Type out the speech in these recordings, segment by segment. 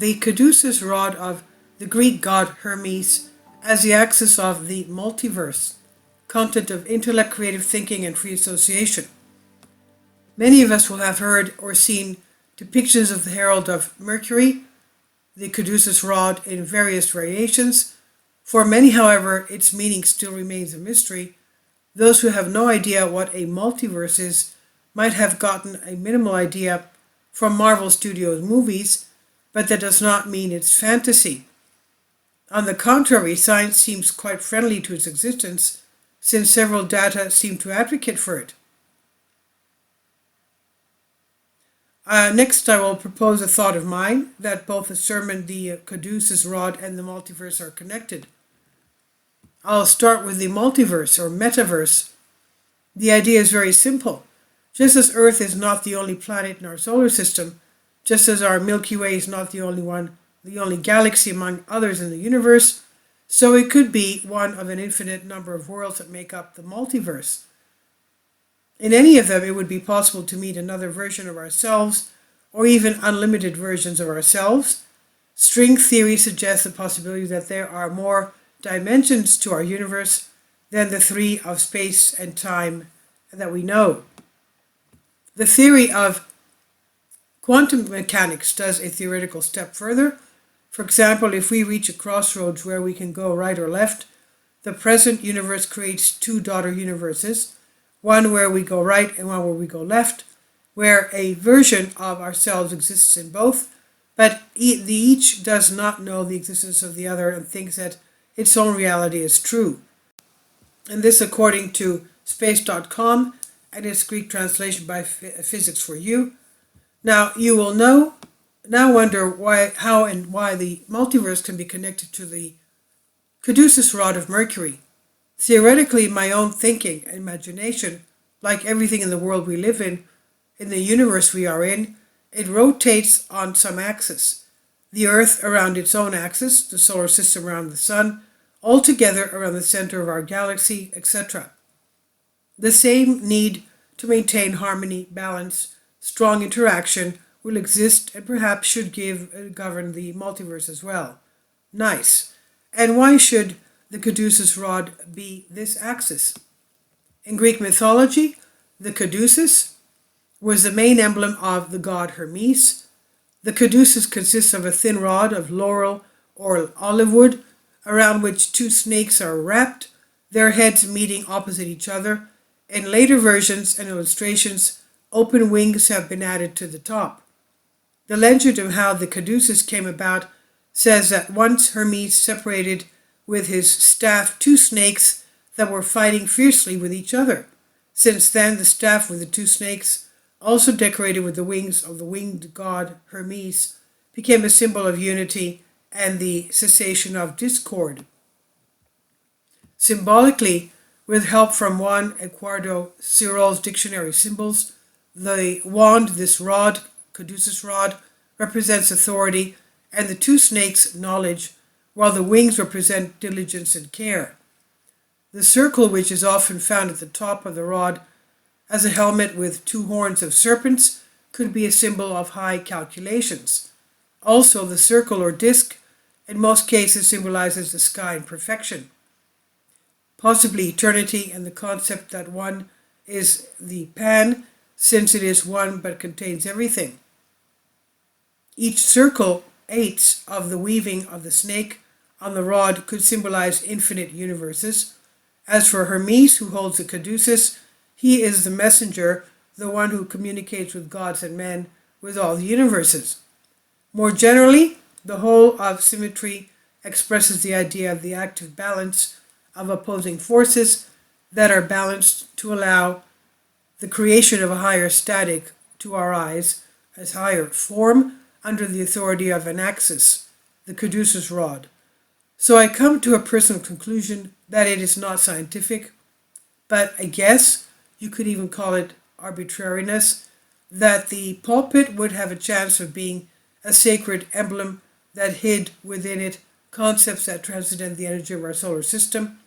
the Caduceus rod of the Greek god Hermes as the axis of the multiverse, content of intellect, creative thinking, and free association. Many of us will have heard or seen depictions of the herald of Mercury, the Caduceus rod, in various variations. For many, however, its meaning still remains a mystery. Those who have no idea what a multiverse is might have gotten a minimal idea from Marvel Studios movies, but that does not mean it's fantasy. On the contrary, science seems quite friendly to its existence, since several data seem to advocate for it. Next, I will propose a thought of mine that both the sermon, the Caduceus rod, and the multiverse are connected. I'll start with the multiverse or metaverse. The idea is very simple. Just as Earth is not the only planet in our solar system, just as our Milky Way is not the only one, the only galaxy among others in the universe, so it could be one of an infinite number of worlds that make up the multiverse. In any of them, it would be possible to meet another version of ourselves, or even unlimited versions of ourselves. String theory suggests the possibility that there are more dimensions to our universe than the three of space and time that we know. The theory of quantum mechanics does a theoretical step further. For example, if we reach a crossroads where we can go right or left, the present universe creates two daughter universes, one where we go right and one where we go left, where a version of ourselves exists in both, but each does not know the existence of the other and thinks that its own reality is true. And this according to space.com and its Greek translation by Physics for You. Now, you will now wonder how and why the multiverse can be connected to the Caduceus rod of Mercury. Theoretically, my own thinking and imagination, like everything in the world we live in the universe we are in, it rotates on some axis. The Earth around its own axis, the solar system around the Sun, all together around the center of our galaxy, etc. The same need to maintain harmony, balance, strong interaction will exist and perhaps should govern the multiverse as well. Nice. And why should the Caduceus rod be this axis? In Greek mythology, the Caduceus was the main emblem of the god Hermes. The Caduceus consists of a thin rod of laurel or olive wood around which two snakes are wrapped, their heads meeting opposite each other. In later versions and illustrations, open wings have been added to the top. The legend of how the Caduceus came about says that once Hermes separated with his staff two snakes that were fighting fiercely with each other. Since then, the staff with the two snakes, also decorated with the wings of the winged god Hermes, became a symbol of unity and the cessation of discord. Symbolically, with help from Juan Eduardo Cirol's Dictionary Symbols, the wand, this rod, Caduceus rod, represents authority, and the two snakes, knowledge, while the wings represent diligence and care. The circle, which is often found at the top of the rod as a helmet with two horns of serpents, could be a symbol of high calculations. Also, the circle or disc in most cases symbolizes the sky and perfection, possibly eternity and the concept that one is the pan, since it is one but contains everything. Each circle, eighths of the weaving of the snake on the rod, could symbolize infinite universes. As for Hermes, who holds the Caduceus, he is the messenger, the one who communicates with gods and men, with all the universes. More generally, the whole of symmetry expresses the idea of the active balance of opposing forces that are balanced to allow the creation of a higher static to our eyes as higher form under the authority of an axis, the Caduceus rod. So I come to a personal conclusion that it is not scientific, but I guess you could even call it arbitrariness, that the pulpit would have a chance of being a sacred emblem that hid within it concepts that transcend the energy of our solar system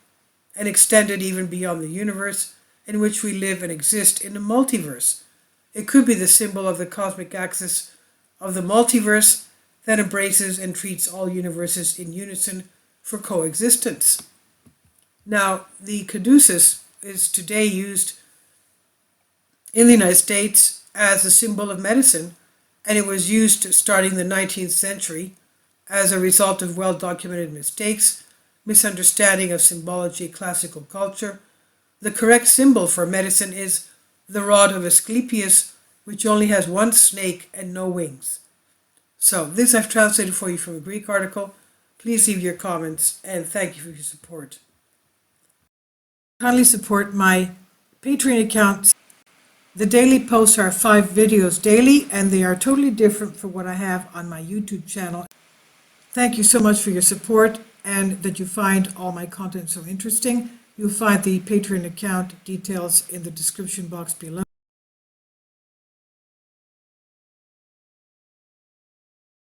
and extended even beyond the universe in which we live and exist in the multiverse. It could be the symbol of the cosmic axis of the multiverse that embraces and treats all universes in unison for coexistence. Now, the Caduceus is today used in the United States as a symbol of medicine, and it was used starting the 19th century as a result of well-documented mistakes, misunderstanding of symbology, classical culture. The correct symbol for medicine is the rod of Asclepius, which only has one snake and no wings. So this I've translated for you from a Greek article. Please leave your comments, and thank you for your support. Kindly support my Patreon account. The daily posts are 5 videos daily, and they are totally different from what I have on my YouTube channel. Thank you so much for your support and that you find all my content so interesting. You'll find the Patreon account details in the description box below.